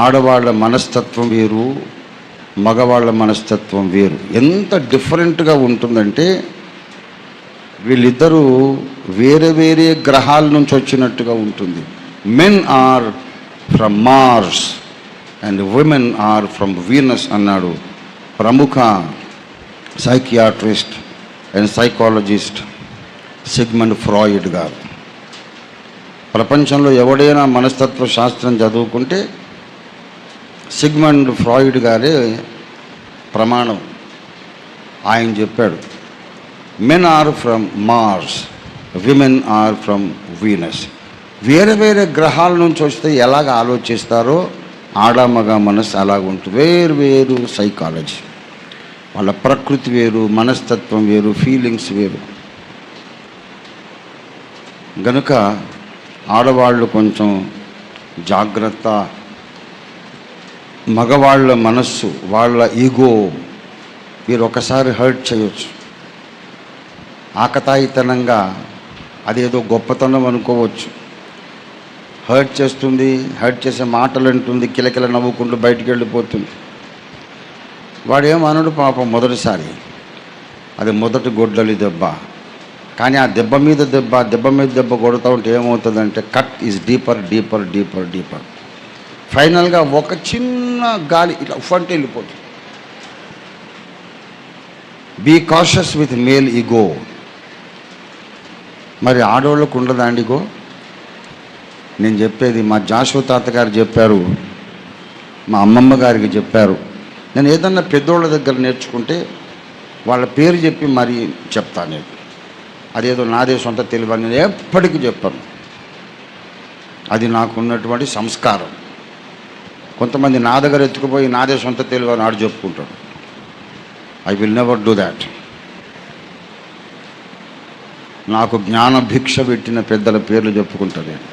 ఆడవాళ్ళ మనస్తత్వం వేరు, మగవాళ్ళ మనస్తత్వం వేరు. ఎంత డిఫరెంట్గా ఉంటుందంటే వీళ్ళిద్దరూ వేరే వేరే గ్రహాల నుంచి వచ్చినట్టుగా ఉంటుంది. Men are from Mars and women are from Venus అన్నాడు ప్రముఖ psychiatrist and psychologist Sigmund Freud గారు. ప్రపంచంలో ఎవడైనా మనస్తత్వ శాస్త్రం చదువుకుంటే సిగ్మండ్ ఫ్రాయిడ్ గారే ప్రమాణం. ఆయన చెప్పాడు, men are from Mars, women are from Venus. వేరే వేరే గ్రహాల నుంచి వస్తే ఎలాగ ఆలోచిస్తారో ఆడమగ మనసు అలాగ ఉంటుంది. వేరు వేరు సైకాలజీ, వాళ్ళ ప్రకృతి వేరు, మనస్తత్వం వేరు, ఫీలింగ్స్ వేరు. గనుక ఆడవాళ్ళు కొంచెం జాగ్రత్త. మగవాళ్ళ మనస్సు, వాళ్ళ ఈగో మీరు ఒకసారి హర్ట్ చేయొచ్చు. ఆకతాయితనంగా అదేదో గొప్పతనం అనుకోవచ్చు. హర్ట్ చేస్తుంది, హర్ట్ చేసే మాటలు అంటుంది, కిలకిల నవ్వుకుంటూ బయటికి వెళ్ళిపోతుంది. వాడేమనడు పాపం మొదటిసారి, అది మొదటి గొడ్డలి దెబ్బ. కానీ ఆ దెబ్బ మీద దెబ్బ కొడుతూ ఉంటే ఏమవుతుందంటే cut is deeper deeper deeper deeper. ఫైనల్గా ఒక చిన్న గాలి ఇట్లా ఫంట్ వెళ్ళిపోతుంది. Be cautious with male ego. మరి ఆడవాళ్ళకు ఉండదా అండి ఈగో? నేను చెప్పేది మా జాషువా తాతగారు చెప్పారు, మా అమ్మమ్మ గారికి చెప్పారు. నేను ఏదన్నా పెద్దోళ్ళ దగ్గర నేర్చుకుంటే వాళ్ళ పేరు చెప్పి మరీ చెప్తాను. నేను అదేదో నాదే సొంత తెలివి నేను ఎప్పటికీ చెప్పాను. అది నాకున్నటువంటి సంస్కారం. కొంతమంది నా దగ్గర ఎత్తుకుపోయి నాదే సొంత తెలివి అని ఆడు చెప్పుకుంటాడు. I will never do that. నాకు జ్ఞాన భిక్ష పెట్టిన పెద్దల పేర్లు చెప్పుకుంటాను నేను.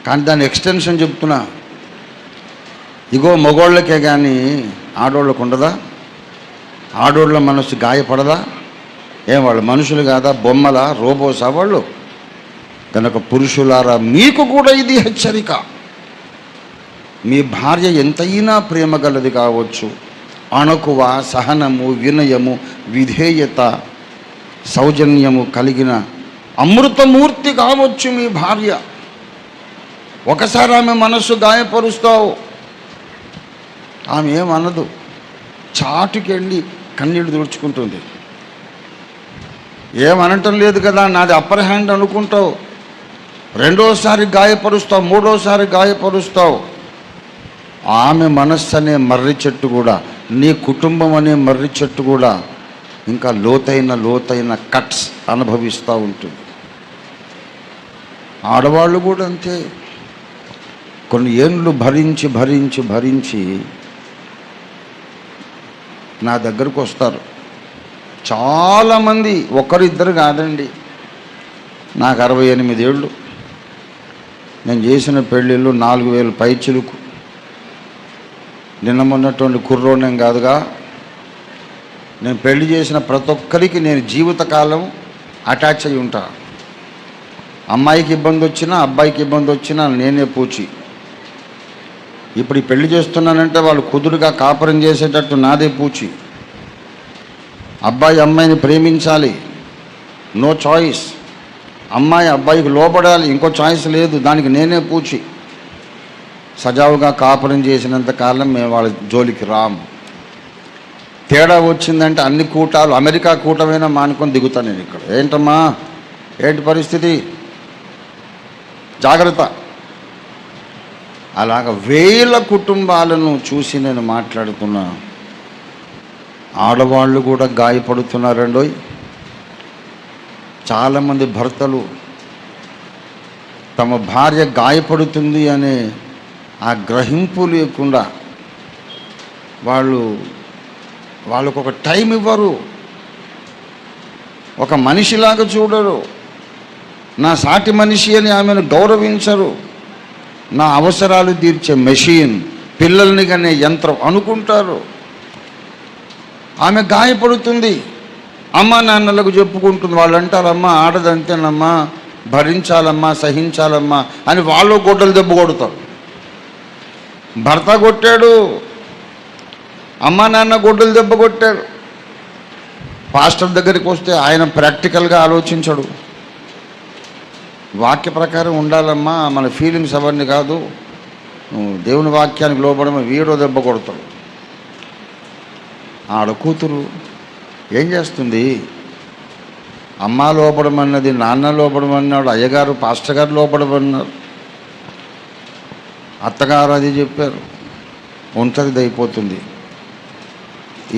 కానీ దాని ఎక్స్టెన్షన్ చెప్తున్నా. ఇగో మగోళ్ళకే కానీ ఆడోళ్ళకు ఉండదా? ఆడోళ్ళ మనసు గాయపడదా? ఏం వాళ్ళు మనుషులు కాదా? బొమ్మల రోబోసా వాళ్ళు? కనుక పురుషులారా, మీకు కూడా ఇది హెచ్చరిక. మీ భార్య ఎంతైనా ప్రేమ గలది కావచ్చు, అణకువ, సహనము, వినయము, విధేయత, సౌజన్యము కలిగిన అమృతమూర్తి కావచ్చు మీ భార్య. ఒకసారి ఆమె మనస్సు గాయపరుస్తావు, ఆమె ఏమనదు, చాటుకెళ్ళి కన్నీళ్ళు తుడుచుకుంటుంది. ఏమనటం లేదు కదా, నాది అప్పర్ హ్యాండ్ అనుకుంటావు. రెండోసారి గాయపరుస్తావు, మూడోసారి గాయపరుస్తావు. ఆమె మనస్సు అనే మర్రి చెట్టు కూడా, నీ కుటుంబం అనే మర్రి చెట్టు కూడా ఇంకా లోతైన కట్స్ అనుభవిస్తూ ఉంటుంది. ఆడవాళ్ళు కూడా అంతే. కొన్ని ఏండ్లు భరించి నా దగ్గరకు వస్తారు చాలామంది. ఒకరిద్దరు కాదండి. నాకు 68 ఏళ్ళు. నేను చేసిన పెళ్ళిళ్ళు 4000 పైచిలుకు. నిన్న మొన్నటువంటి కుర్రోనేం కాదుగా. నేను పెళ్లి చేసిన ప్రతి ఒక్కరికి నేను జీవితకాలం అటాచ్ అయి ఉంటా. అమ్మాయికి ఇబ్బంది వచ్చినా, అబ్బాయికి ఇబ్బంది వచ్చినా నేనే పూచి. ఇప్పుడు ఈ పెళ్లి చేస్తున్నానంటే వాళ్ళు కుదురుగా కాపురం చేసేటట్టు నాదే పూచి. అబ్బాయి అమ్మాయిని ప్రేమించాలి, నో చాయిస్. అమ్మాయి అబ్బాయికి లోపడాలి, ఇంకో చాయిస్ లేదు, దానికి నేనే పూచి. సజావుగా కాపురం చేసినంత కాలం మేము వాళ్ళ జోలికి రాము. తేడా వచ్చిందంటే అన్ని కూటాలు, అమెరికా కూటమైనా మానుకొని దిగుతాను నేను ఇక్కడ. ఏంటమ్మా, ఏంటి పరిస్థితి, జాగ్రత్త. అలాగ 1000 కుటుంబాలను చూసి నేను మాట్లాడుతున్నా. ఆడవాళ్ళు కూడా గాయపడుతున్నారండోయ్. చాలామంది భర్తలు తమ భార్య గాయపడుతుంది అనే ఆ గ్రహింపు లేకుండా వాళ్ళకు ఒక టైం ఇవ్వరు, ఒక మనిషిలాగా చూడరు. నా సాటి మనిషి అని ఆమెను గౌరవించరు. నా అవసరాలు తీర్చే మెషిన్, పిల్లల్ని కనే యంత్రం అనుకుంటారు. ఆమె గాయపడుతుంది, అమ్మ నాన్నలకు చెప్పుకుంటుంది. వాళ్ళు అంటారు, అమ్మ ఆడదంతేనమ్మా, భరించాలమ్మా, సహించాలమ్మా అని వాళ్ళు గొడ్డలు దెబ్బ కొడతారు. భర్త కొట్టాడు, అమ్మ నాన్న గొడ్డలు దెబ్బ కొట్టారు. పాస్టర్ దగ్గరికి వస్తే ఆయన ప్రాక్టికల్గా ఆలోచించడు. వాక్య ప్రకారం ఉండాలమ్మా, మన ఫీలింగ్స్ అవన్నీ కాదు, నువ్వు దేవుని వాక్యానికి లోబడమ, వీడో దెబ్బ కొడతాడు. ఆడ కూతురు ఏం చేస్తుంది? అమ్మ లోపడమన్నది, నాన్న లోపడమన్నాడు, అయ్యగారు పాస్టర్ గారు లోపడమన్నారు, అత్తగారు అది చెప్పారు, ఒంటరిది అయిపోతుంది.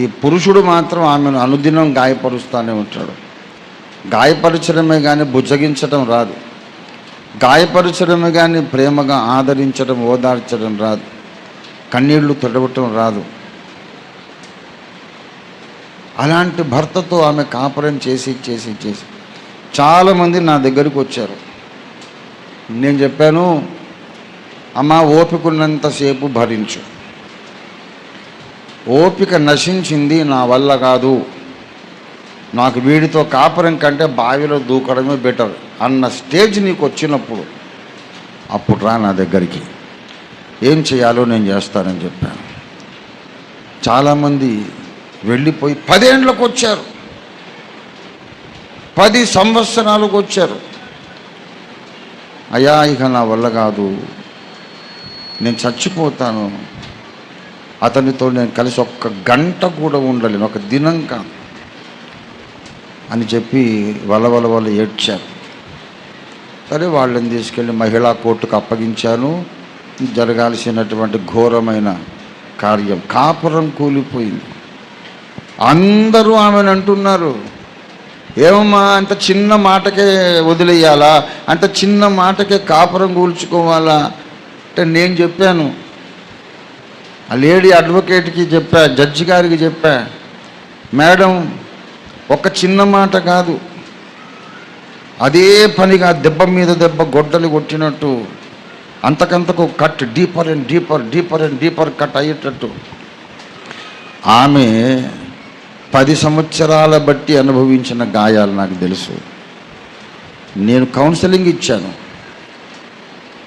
ఈ పురుషుడు మాత్రం ఆమెను అనుదినం గాయపరుస్తూనే ఉంటాడు. గాయపరచడమే కానీ బుజ్జగించడం రాదు, గాయపరచడమే కానీ ప్రేమగా ఆదరించడం, ఓదార్చడం రాదు, కన్నీళ్లు తొడవటం రాదు. అలాంటి భర్తతో ఆమె కాపురం చేసి చేసి చేసి చాలామంది నా దగ్గరికి వచ్చారు. నేను చెప్పాను, అమ్మ ఓపిక ఉన్నంతసేపు భరించు, ఓపిక నశించింది, నా వల్ల కాదు, నాకు వీడితో కాపురం కంటే బావిలో దూకడమే బెటర్ అన్న స్టేజ్ నీకు వచ్చినప్పుడు అప్పుడు రా నా దగ్గరికి, ఏం చేయాలో నేను చేస్తానని చెప్పాను. చాలామంది వెళ్ళిపోయి 10 ఏళ్ళకు వచ్చారు, 10 సంవత్సరాలకు వచ్చారు. అయ్యా ఇక నా వల్ల కాదు, నేను చచ్చిపోతాను, అతనితో నేను కలిసి 1 గంట కూడా ఉండలేను, 1 దినం కాదు అని చెప్పి వల్ల ఏడ్చారు. సరే వాళ్ళని తీసుకెళ్ళి మహిళా కోర్టుకు అప్పగించాను. జరగాల్సినటువంటి ఘోరమైన కార్యం, కాపురం కూలిపోయింది. అందరూ ఆమెను అంటున్నారు, ఏమమ్మా అంత చిన్న మాటకే వదిలేయాలా, అంత చిన్న మాటకే కాపురం కూల్చుకోవాలా అంటే నేను చెప్పాను, ఆ లేడీ అడ్వకేట్కి చెప్పా, జడ్జి గారికి చెప్పా, మేడం ఒక చిన్న మాట కాదు, అదే పనిగా దెబ్బ మీద దెబ్బ గొడ్డలు కొట్టినట్టు అంతకంతకు cut, deeper and deeper, deeper and deeper cut అయ్యేటట్టు. ఆమె 10 సంవత్సరాల బట్టి అనుభవించిన గాయాలు నాకు తెలుసు. నేను కౌన్సిలింగ్ ఇచ్చాను,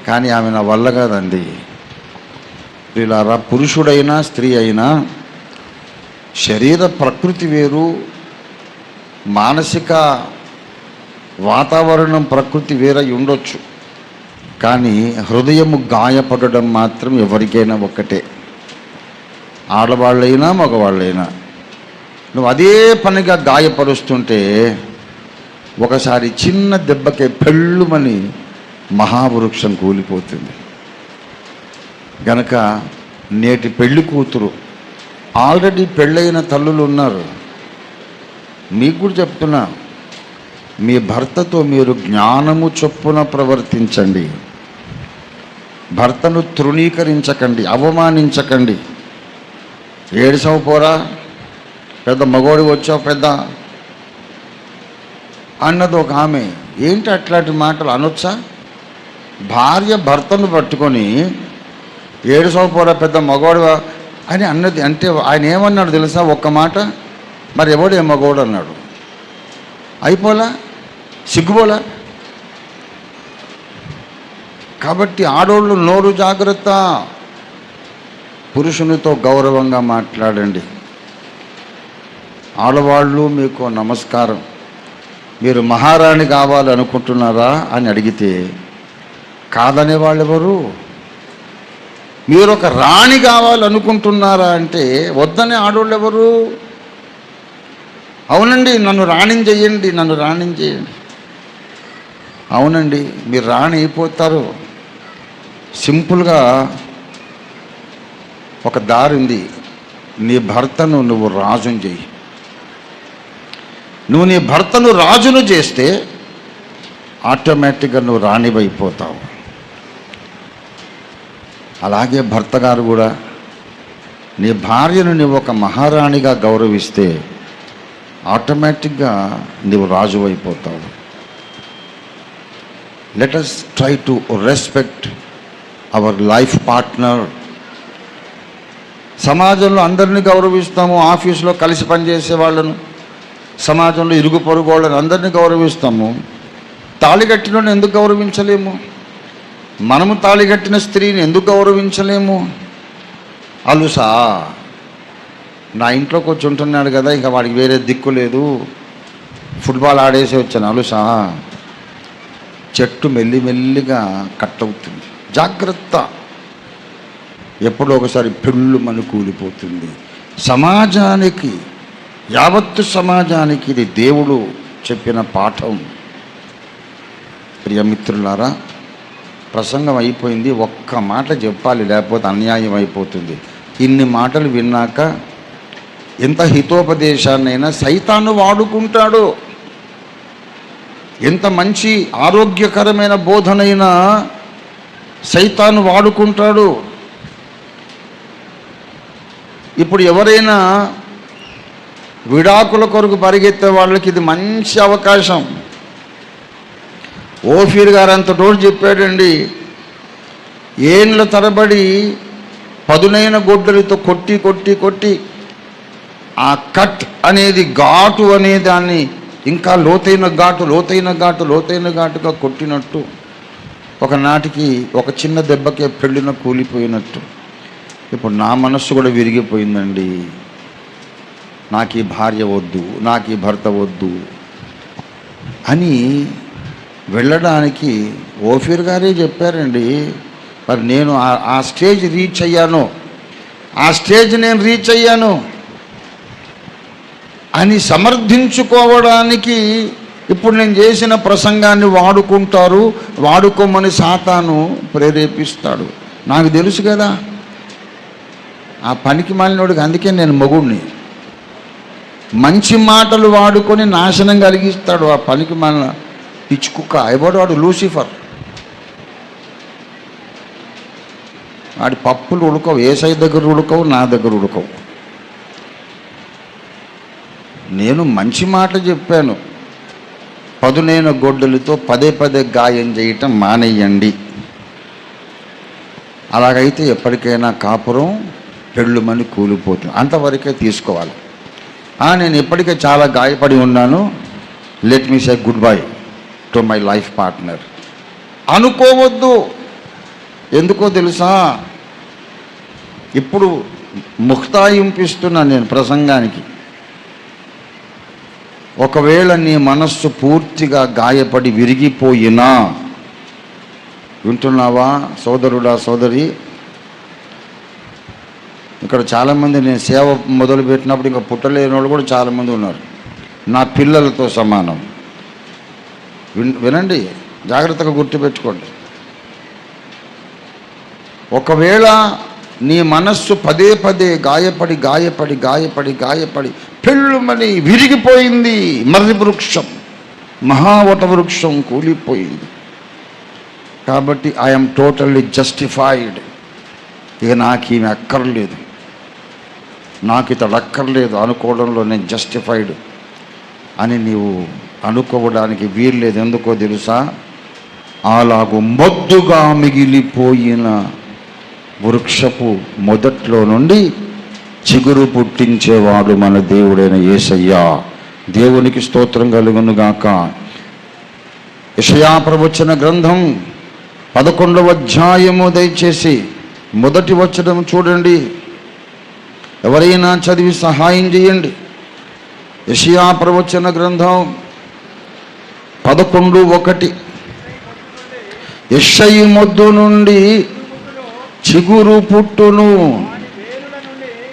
కానీ ఆమె నా వల్ల కాదండి. వీళ్ళారా, పురుషుడైనా స్త్రీ అయినా శరీర ప్రకృతి వేరు, మానసిక వాతావరణం ప్రకృతి వేరై ఉండొచ్చు, కానీ హృదయము గాయపడడం మాత్రం ఎవరికైనా ఒక్కటే, ఆడవాళ్ళైనా మగవాళ్ళైనా. నువ్వు అదే పనిగా గాయపరుస్తుంటే ఒకసారి చిన్న దెబ్బకే పెళ్ళుమని మహావృక్షం కూలిపోతుంది. గనక నేటి పెళ్లి కూతురు, ఆల్రెడీ పెళ్ళైన తల్లులు ఉన్నారు, మీకు కూడా చెప్తున్నా, మీ భర్తతో మీరు జ్ఞానము చొప్పున ప్రవర్తించండి, భర్తను తృణీకరించకండి, అవమానించకండి. ఏడిసావు పోరా, పెద్ద మగోడు వచ్చావు పెద్ద అన్నది ఒక ఆమె. ఏంటి అట్లాంటి మాటలు అనొచ్చా? భార్య భర్తను పట్టుకొని ఏడుసావు పోరా పెద్ద మగోడువా అని అన్నది. అంటే ఆయన ఏమన్నాడు తెలుసా? ఒక్క మాట, మరి ఎవడు ఏ మగోడు అన్నాడు. అయిపోలా, సిగ్గుపోలా. కాబట్టి ఆడోళ్ళు నోరు జాగ్రత్త, పురుషునితో గౌరవంగా మాట్లాడండి. ఆడవాళ్ళు మీకు నమస్కారం, మీరు మహారాణి కావాలనుకుంటున్నారా అని అడిగితే కాదనే వాళ్ళు ఎవరు? మీరు ఒక రాణి కావాలనుకుంటున్నారా అంటే వద్దనే ఆడవాళ్ళు ఎవరు? అవునండి నన్ను రాణిని చెయ్యండి, నన్ను రాణిని చేయండి. అవునండి మీరు రాణి అయిపోతారు. సింపుల్గా ఒక దారి ఉంది, నీ భర్తను నువ్వు రాజుని చెయ్యి. నువ్వు నీ భర్తను రాజును చేస్తే ఆటోమేటిక్గా నువ్వు రాణివైపోతావు. అలాగే భర్త గారు కూడా నీ భార్యను నువ్వు ఒక మహారాణిగా గౌరవిస్తే ఆటోమేటిక్గా నువ్వు రాజు అయిపోతావు. Let us try to respect our life partner. సమాజంలో అందరినీ గౌరవిస్తాము, ఆఫీసులో కలిసి పనిచేసే వాళ్ళను, సమాజంలో ఇరుగు పొరుగు వాళ్ళని అందరినీ గౌరవిస్తాము. తాళిగట్టినోని ఎందుకు గౌరవించలేము? మనము తాళిగట్టిన స్త్రీని ఎందుకు గౌరవించలేము? అలుసా, నా ఇంట్లోకి వచ్చి ఉంటున్నాడు కదా, ఇంకా వాడికి వేరే దిక్కు లేదు, ఫుట్బాల్ ఆడేసి వచ్చాను అలుసా. చెట్టు మెల్లిమెల్లిగా కట్ అవుతుంది, జాగ్రత్త. ఎప్పుడో ఒకసారి పెళ్ళుమని కూలిపోతుంది. సమాజానికి, యావత్తు సమాజానికి ఇది దేవుడు చెప్పిన పాఠం. ప్రియమిత్రులారా, ప్రసంగం అయిపోయింది, ఒక్క మాట చెప్పాలి, లేకపోతే అన్యాయం అయిపోతుంది. ఇన్ని మాటలు విన్నాక ఎంత హితోపదేశాన్నైనా సైతాను వాడుకుంటాడు. ఎంత మంచి ఆరోగ్యకరమైన బోధనైనా సైతాను వాడుకుంటాడు. ఇప్పుడు ఎవరైనా విడాకుల కొరకు పరిగెత్తే వాళ్ళకి ఇది మంచి అవకాశం. ఓఫీర్ గారు అంత రోజు చెప్పాడండి, ఏండ్ల తరబడి పదునైన గొడ్డలితో కొట్టి కొట్టి కొట్టి ఆ కట్ అనేది, ఘాటు అనే దాన్ని ఇంకా లోతైన ఘాటు లోతైన ఘాటు లోతైన ఘాటుగా కొట్టినట్టు, ఒకనాటికి ఒక చిన్న దెబ్బకే పెళ్ళిన కూలిపోయినట్టు ఇప్పుడు నా మనస్సు కూడా విరిగిపోయిందండి. నాకు ఈ భార్య వద్దు, నాకు ఈ భర్త వద్దు అని వెళ్ళడానికి ఓఫీర్ గారే చెప్పారండి. మరి నేను ఆ స్టేజ్ రీచ్ అయ్యాను, ఆ స్టేజ్ నేను రీచ్ అయ్యాను అని సమర్థించుకోవడానికి ఇప్పుడు నేను చేసిన ప్రసంగాన్ని వాడుకుంటారు, వాడుకోమని సాతాను ప్రేరేపిస్తాడు. నాకు తెలుసు కదా ఆ పనికి మాలినోడికి, అందుకే నేను మొగుడిని. మంచి మాటలు వాడుకొని నాశనం కలిగిస్తాడు ఆ పనికి మాలిన పిచ్చి కుక్క. వాడు లూసిఫర్. వాడి పప్పులు ఉడకవు, ఏసై దగ్గర ఉడకవు, నా దగ్గర ఉడకవు. నేను మంచి మాట చెప్పాను, పదునైన గొడ్డలితో పదే పదే గాయం చేయటం మానేయండి. అలాగైతే ఎప్పటికైనా కాపురం పెళ్ళుమని కూలిపోతుంది, అంతవరకే తీసుకోవాలి. నేను ఇప్పటికే చాలా గాయపడి ఉన్నాను, let me say good bye to my life partner అనుకోవద్దు. ఎందుకో తెలుసా, ఇప్పుడు ముక్తాయింపిస్తున్నాను నేను ప్రసంగానికి. ఒకవేళ నీ మనస్సు పూర్తిగా గాయపడి విరిగిపోయినా, వింటున్నావా సోదరుడా సోదరి? ఇక్కడ చాలామంది, నేను సేవ మొదలుపెట్టినప్పుడు ఇంకా పుట్టలేని వాళ్ళు కూడా చాలామంది ఉన్నారు, నా పిల్లలతో సమానం. వినండి, జాగ్రత్తగా గుర్తుపెట్టుకోండి. ఒకవేళ నీ మనస్సు పదే పదే గాయపడి గాయపడి గాయపడి గాయపడి పెళ్ళుమని విరిగిపోయింది, మర్రి వృక్షం, మహావట వృక్షం కూలిపోయింది, కాబట్టి ఐఎమ్ టోటల్లీ జస్టిఫైడ్, ఇక నాకు ఈమె అక్కర్లేదు, నాకు ఇతడు అక్కర్లేదు అనుకోవడంలో నేను జస్టిఫైడ్ అని నీవు అనుకోవడానికి వీల్లేదు. ఎందుకో తెలుసా, అలాగూ మొద్దుగా మిగిలిపోయిన వృక్షపు మొదట్లో నుండి చిగురు పుట్టించేవాడు మన దేవుడైన యేసయ్య. దేవునికి స్తోత్రం కలుగును గాక. యెషయా ప్రవచన గ్రంథం 11వ అధ్యాయము దయచేసి మొదటి వచనం చూడండి. ఎవరైనా చదివి సహాయం చేయండి. యెషయా ప్రవచన గ్రంథం 11:1. యెషయి మొద్దు నుండి చిగురు పుట్టును,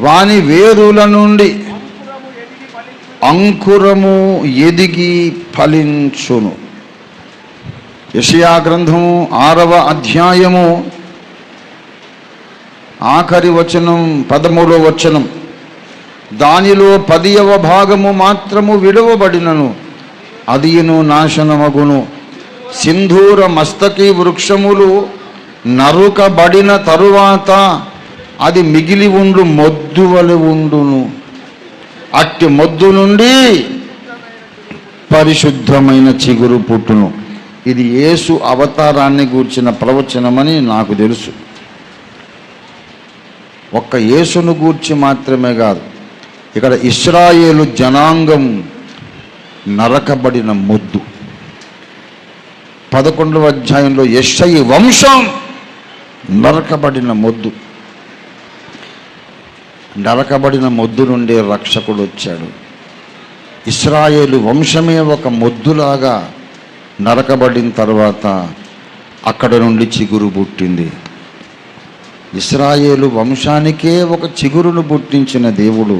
వాని వేరుల నుండి అంకురము ఎదిగి ఫలించును. యెషయా గ్రంథము 6వ అధ్యాయము ఆఖరి వచనం 13వ వచనం. దానిలో 10వ భాగము మాత్రము విడవబడినను అదియును నాశనమగును. సింధూర మస్తకి వృక్షములు నరుకబడిన తరువాత అది మిగిలి ఉండు మొద్దు వలె ఉండును. అట్టి మొద్దు నుండి పరిశుద్ధమైన చిగురు పుట్టును. ఇది యేసు అవతారాన్ని గూర్చిన ప్రవచనమని నాకు తెలుసు. ఒక్క యేసును గూర్చి మాత్రమే కాదు, ఇక్కడ ఇశ్రాయేలు జనాంగం నరకబడిన మొద్దు. 11వ అధ్యాయంలో యెషయి వంశం నరకబడిన మొద్దు. నరకబడిన మొద్దు నుండి రక్షకుడు వచ్చాడు. ఇశ్రాయేలు వంశమే ఒక మొద్దులాగా నరకబడిన తర్వాత అక్కడ నుండి చిగురు పుట్టింది. ఇశ్రాయేలు వంశానికే ఒక చిగురును పుట్టించిన దేవుడు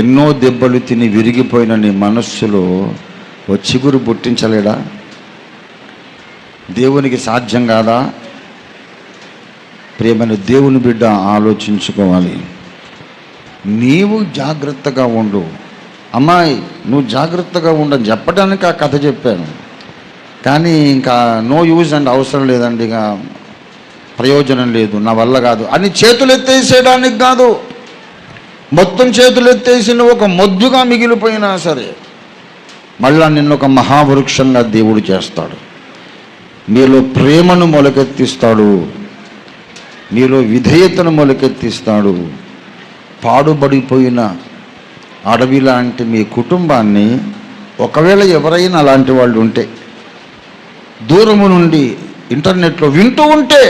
ఎన్నో దెబ్బలు తిని విరిగిపోయిన నీ మనస్సులో ఓ చిగురు పుట్టించలేడా? దేవునికి సాధ్యం కాదా? ప్రియమైన దేవుని బిడ్డ ఆలోచించుకోవాలి. నీవు జాగ్రత్తగా ఉండు. అమ్మాయి నువ్వు జాగ్రత్తగా ఉండని చెప్పడానికి ఆ కథ చెప్పాను, కానీ ఇంకా నో యూజ్ అండ్ అవసరం లేదండి, ఇక ప్రయోజనం లేదు, నా వల్ల కాదు అని చేతులు ఎత్తేసేయడానికి కాదు. మొత్తం చేతులు ఎత్తేసిన ఒక మొద్దుగా మిగిలిపోయినా సరే మళ్ళా నిన్ను ఒక మహావృక్షంగా దేవుడు చేస్తాడు. మీలో ప్రేమను మొలకెత్తిస్తాడు, మీలో విధేయతను మొలకెత్తిస్తాడు. పాడుబడిపోయిన అడవి లాంటి మీ కుటుంబాన్ని ఒకవేళ ఎవరైనా అలాంటి వాళ్ళు ఉంటే, దూరము నుండి ఇంటర్నెట్లో వింటూ ఉంటే,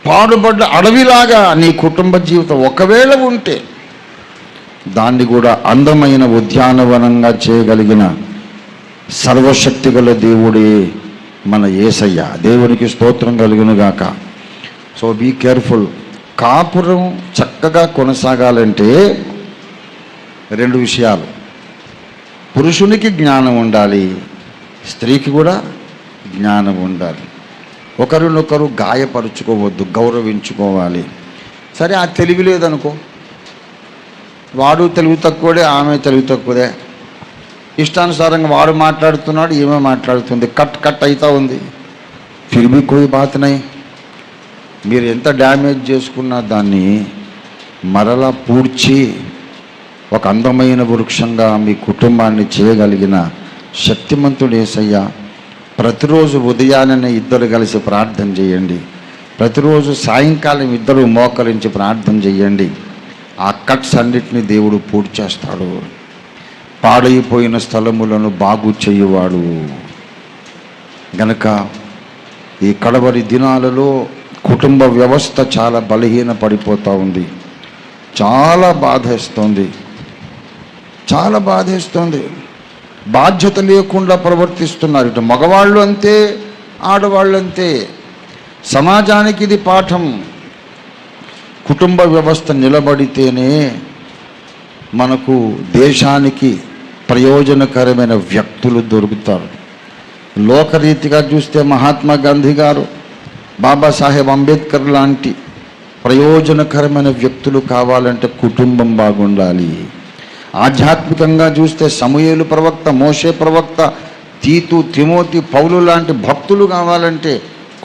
పాడుబడ్డ అడవిలాగా నీ కుటుంబ జీవితం ఒకవేళ ఉంటే, దాన్ని కూడా అందమైన ఉద్యానవనంగా చేయగలిగిన సర్వశక్తి గల దేవుడే మన యేసయ్య. దేవునికి స్తోత్రం కలుగునుగాక. So be careful. కాపురం చక్కగా కొనసాగాలంటే రెండు విషయాలు. పురుషునికి జ్ఞానం ఉండాలి, స్త్రీకి కూడా జ్ఞానం ఉండాలి. ఒకరినొకరు గాయపరుచుకోవద్దు, గౌరవించుకోవాలి. సరే ఆ తెలివి లేదనుకో, వాడు తెలివి తక్కువడే, ఆమె తెలివి తక్కువదే, ఇష్టానుసారంగా వాడు మాట్లాడుతున్నాడు, ఈమె మాట్లాడుతుంది, కట్ కట్ అవుతూ ఉంది. ఫిర్ భీ కోయి బాత్ నహీ. మీరు ఎంత డ్యామేజ్ చేసుకున్నా దాన్ని మరలా పూడ్చి ఒక అందమైన వృక్షంగా మీ కుటుంబాన్ని చేయగలిగిన శక్తిమంతుడు యేసయ్య. ప్రతిరోజు ఉదయాన్నే ఇద్దరు కలిసి ప్రార్థన చేయండి, ప్రతిరోజు సాయంకాలం ఇద్దరు మోకరించి ప్రార్థన చేయండి. ఆ కట్స్ అన్నిటిని దేవుడు పూర్తి చేస్తాడు. పాడైపోయిన స్థలములను బాగు చేయువాడు గనక ఈ కడవరి దినాలలో కుటుంబ వ్యవస్థ చాలా బలహీన పడిపోతూ ఉంది. చాలా బాధేస్తుంది, చాలా బాధేస్తుంది. బాధ్యత లేకుండా ప్రవర్తిస్తున్నారు. ఇటు మగవాళ్ళు అంతే, ఆడవాళ్ళు అంతే. సమాజానికి ఇది పాఠం. కుటుంబ వ్యవస్థ నిలబడితేనే మనకు దేశానికి ప్రయోజనకరమైన వ్యక్తులు దొరుకుతారు. లోకరీతిగా చూస్తే మహాత్మా గాంధీ గారు, బాబాసాహెబ్ అంబేద్కర్ లాంటి ప్రయోజనకరమైన వ్యక్తులు కావాలంటే కుటుంబం బాగుండాలి. ఆధ్యాత్మికంగా చూస్తే సమూయేలు ప్రవక్త, మోషే ప్రవక్త, తీతు, తిమోతి, పౌలు లాంటి భక్తులు కావాలంటే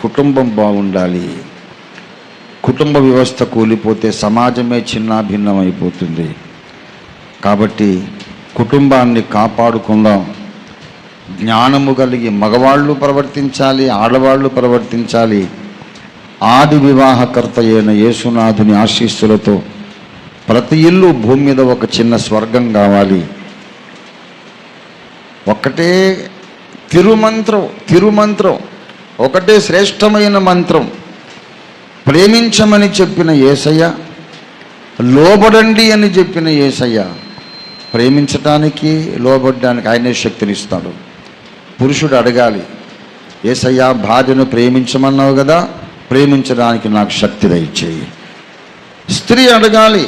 కుటుంబం బాగుండాలి. కుటుంబ వ్యవస్థ కూలిపోతే సమాజమే చిన్నాభిన్నమైపోతుంది. కాబట్టి కుటుంబాన్ని కాపాడుకుందాం. జ్ఞానము కలిగి మగవాళ్ళు ప్రవర్తించాలి, ఆడవాళ్ళు ప్రవర్తించాలి. ఆది వివాహకర్త అయిన యేసునాథుని ఆశీస్సులతో ప్రతి ఇల్లు భూమి మీద ఒక చిన్న స్వర్గం కావాలి. ఒకటే తిరుమంత్రం, ఒకటే శ్రేష్టమైన మంత్రం. ప్రేమించమని చెప్పిన యేసయ్య, లోబడండి అని చెప్పిన యేసయ్య. ప్రేమించటానికి, లోబడ్డానికి ఆయనే శక్తినిస్తాడు. పురుషుడు అడగాలి, యేసయ్య భార్యను ప్రేమించమన్నావు కదా, ప్రేమించడానికి నాకు శక్తి దయచేయి. స్త్రీ అడగాలి,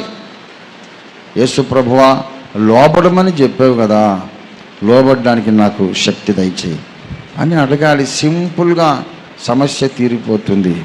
యేసు ప్రభువా లోబడమని చెప్పావు కదా, లోబడ్డానికి నాకు శక్తి దయచేయి అని అడగాలి. సింపుల్గా సమస్య తీరిపోతుంది.